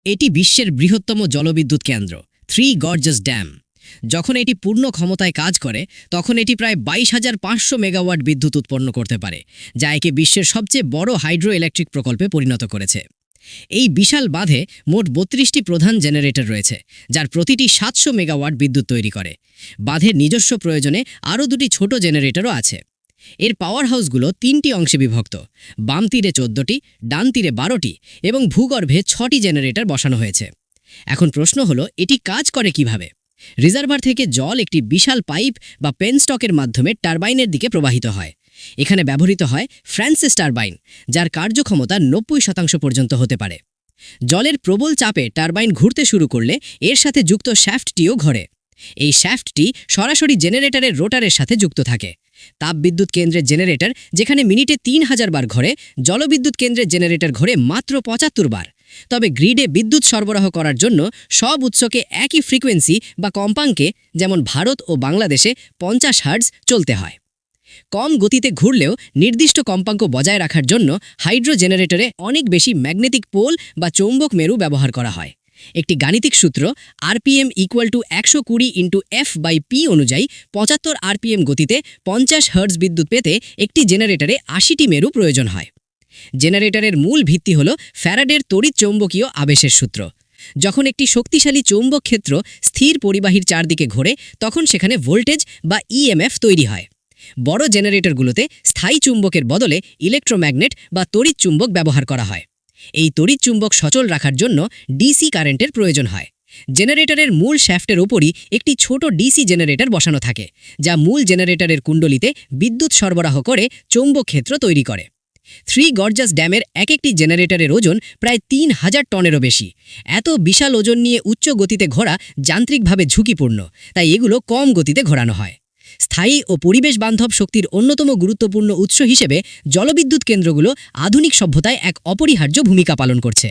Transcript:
এটি বিশ্বের বৃহত্তম জলবিদ্যুৎ কেন্দ্র থ্রি গর্জাস ড্যাম। যখন এটি পূর্ণ ক্ষমতায় কাজ করে তখন এটি প্রায় 22,500 মেগাওয়াট বিদ্যুৎ উৎপন্ন করতে পারে, যা একে বিশ্বের সবচেয়ে বড় হাইড্রো ইলেকট্রিক প্রকল্পে পরিণত করেছে। এই বিশাল বাঁধে মোট 32টি প্রধান জেনারেটর রয়েছে, যার প্রতিটি 700 মেগাওয়াট বিদ্যুৎ তৈরি করে। বাঁধের নিজস্ব প্রয়োজনে আরও দুটি ছোট জেনারেটরও আছে। এর পাওয়ার হাউসগুলো 3টি অংশে বিভক্ত। বাম তীরে 14টি, ডান তীরে 12টি এবং ভূগর্ভে 6টি জেনারেটর বসানো হয়েছে। এখন প্রশ্ন হলো, এটি কাজ করে কিভাবে? রিজার্ভার থেকে জল একটি বিশাল পাইপ বা পেনস্টকের মাধ্যমে টারবাইনের দিকে প্রবাহিত হয়। এখানে ব্যবহৃত হয় ফ্রান্সিস টারবাইন, যার কার্যক্ষমতা 90% পর্যন্ত হতে পারে। জলের প্রবল চাপে টারবাইন ঘুরতে শুরু করলে এর সাথে যুক্ত শ্যাফটটিও ঘোরে। এই শ্যাফটটি সরাসরি জেনারেটরের রোটারের সাথে যুক্ত থাকে। তাপবিদ্যুৎ কেন্দ্রের জেনারেটর যেখানে মিনিটে 3000 বার ঘোরে, জলবিদ্যুৎ কেন্দ্রের জেনারেটর ঘোরে মাত্র 75 বার। তবে গ্রিডে বিদ্যুৎ সরবরাহ করার জন্য সব উৎসকে একই ফ্রিকোয়েন্সি বা কম্পাঙ্কে, যেমন ভারত ও বাংলাদেশে 50 হার্টজ চলতে হয়। কম গতিতে ঘুরলেও নির্দিষ্ট কম্পাঙ্ক বজায় রাখার জন্য হাইড্রো জেনারেটরে অনেক বেশি ম্যাগনেটিক পোল বা চৌম্বক মেরু ব্যবহার করা হয়। একটি গাণিতিক সূত্র আরপিএম = 120 × F/P অনুযায়ী 75 আরপিএম গতিতে 50 হার্টজ বিদ্যুৎ পেতে একটি জেনারেটরে 80টি মেরু প্রয়োজন হয়। জেনারেটরের মূল ভিত্তি হল ফ্যারাডের তড়িৎ চৌম্বকীয় আবেশের সূত্র। যখন একটি শক্তিশালী চৌম্বক ক্ষেত্র স্থির পরিবাহীর চারদিকে ঘোরে, তখন সেখানে ভোল্টেজ বা ইএমএফ তৈরি হয়। বড় জেনারেটরগুলোতে স্থায়ী চুম্বকের বদলে ইলেকট্রোম্যাগনেট বা তড়িৎ চুম্বক ব্যবহার করা হয়। এই তড়িৎ চুম্বক সচল রাখার জন্য ডিসি কারেন্টের প্রয়োজন হয়। জেনারেটরের মূল শ্যাফটের ওপরই একটি ছোট ডিসি জেনারেটর বসানো থাকে, যা মূল জেনারেটরের কুণ্ডলিতে বিদ্যুৎ সরবরাহ করে চৌম্বক ক্ষেত্র তৈরি করে। থ্রি গর্জাস ড্যামের এক একটি জেনারেটরের ওজন প্রায় 3000 টনেরও বেশি। এত বিশাল ওজন নিয়ে উচ্চ গতিতে ঘোরা যান্ত্রিকভাবে ঝুঁকিপূর্ণ, তাই এগুলো কম গতিতে ঘোরানো হয়। স্থায়ী ও পরিবেশ বান্ধব শক্তির অন্যতম গুরুত্বপূর্ণ উৎস হিসেবে জলবিদ্যুৎ কেন্দ্রগুলো আধুনিক সভ্যতায় এক অপরিহার্য ভূমিকা পালন করছে।